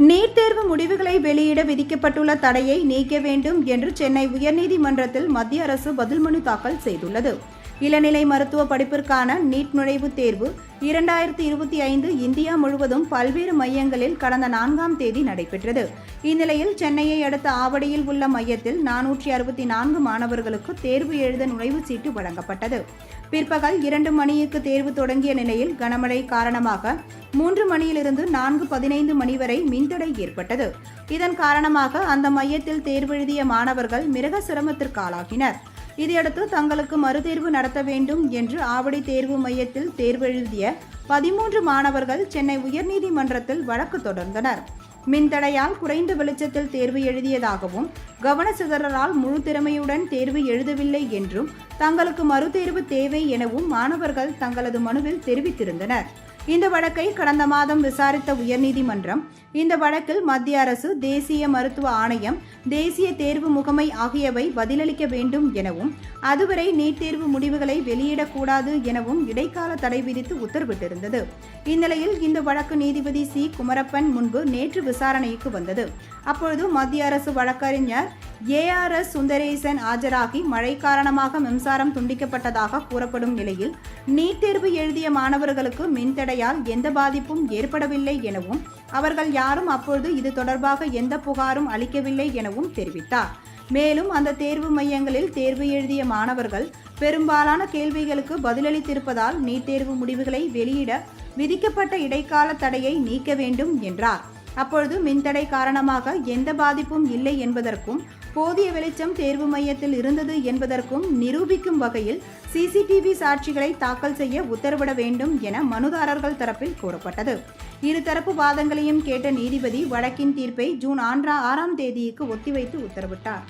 NEET தேர்வு முடிவுகளை வெளியிட விதிக்கப்பட்டுள்ள தடையை நீக்க வேண்டும் என்று சென்னை உயர்நீதிமன்றத்தில் மத்திய அரசு பதில் மனு தாக்கல் செய்துள்ளது. இளநிலை மருத்துவ படிப்பிற்கான நீட் நுழைவுத் தேர்வு 2025 இந்தியா முழுவதும் பல்வேறு மையங்களில் கடந்த 4ஆம் தேதி நடைபெற்றது. இந்நிலையில் சென்னையை அடுத்த ஆவடியில் உள்ள மையத்தில் 464 மாணவர்களுக்கு தேர்வு எழுத நுழைவுச் சீட்டு வழங்கப்பட்டது. பிற்பகல் 2 மணிக்கு தேர்வு தொடங்கிய நிலையில் கனமழை காரணமாக 3 மணியிலிருந்து 4:15 மணி வரை மின்தடை ஏற்பட்டது. இதன் காரணமாக அந்த மையத்தில் தேர்வெழுதிய மாணவர்கள் மிருக சிரமத்திற்கு ஆளாகினர். இதையடுத்து தங்களுக்கு மறுதேர்வு நடத்த வேண்டும் என்று ஆவடி தேர்வு மையத்தில் தேர்வெழுதிய 13 மாணவர்கள் சென்னை உயர்நீதிமன்றத்தில் வழக்கு தொடர்ந்தனர். மின்தடையால் குறைந்த வெளிச்சத்தில் தேர்வு எழுதியதாகவும், கவனச்சிதறலால் முழு திறமையுடன் தேர்வு எழுதவில்லை என்றும், தங்களுக்கு மறுதேர்வு தேவை எனவும் மாணவர்கள் தங்களது மனுவில் தெரிவித்திருந்தனர். இந்த வழக்கை கடந்த மாதம் விசாரித்த உயர்நீதிமன்றம் இந்த வழக்கில் மத்திய அரசு, தேசிய மருத்துவ ஆணையம், தேசிய தேர்வு முகமை ஆகியவை பதிலளிக்க வேண்டும் எனவும், அதுவரை நீட் தேர்வு முடிவுகளை வெளியிடக்கூடாது எனவும் இடைக்கால தடை விதித்து உத்தரவிட்டிருந்தது. இந்நிலையில் இந்த வழக்கு நீதிபதி சி. குமரப்பன் முன்பு நேற்று விசாரணைக்கு வந்தது. அப்பொழுது மத்திய அரசு வழக்கறிஞர் ARS சுந்தரேசன் ஆஜராகி மழை காரணமாக மின்சாரம் துண்டிக்கப்பட்டதாக கூறப்படும் நிலையில் நீட் தேர்வு எழுதிய மாணவர்களுக்கு மின்தடையால் எந்த பாதிப்பும் ஏற்படவில்லை எனவும், அவர்கள் யாரும் அப்பொழுது இது தொடர்பாக எந்த புகாரும் அளிக்கவில்லை எனவும் தெரிவித்தார். மேலும் அந்த தேர்வு மையங்களில் தேர்வு எழுதிய மாணவர்கள் பெரும்பாலான கேள்விகளுக்கு பதிலளித்திருப்பதால் நீட் தேர்வு முடிவுகளை வெளியிட விதிக்கப்பட்ட இடைக்கால தடையை நீக்க வேண்டும் என்றார். அப்பொழுது மின்தடை காரணமாக எந்த பாதிப்பும் இல்லை என்பதற்கும், போதிய வெளிச்சம் தேர்வு மையத்தில் இருந்தது என்பதற்கும் நிரூபிக்கும் வகையில் CCTV சாட்சிகளை தாக்கல் செய்ய உத்தரவிட வேண்டும் என மனுதாரர்கள் தரப்பில் கூறப்பட்டது. இருதரப்பு வாதங்களையும் கேட்ட நீதிபதி வழக்கின் தீர்ப்பை ஜூன் 6ஆம் தேதிக்கு ஒத்திவைத்து உத்தரவிட்டார்.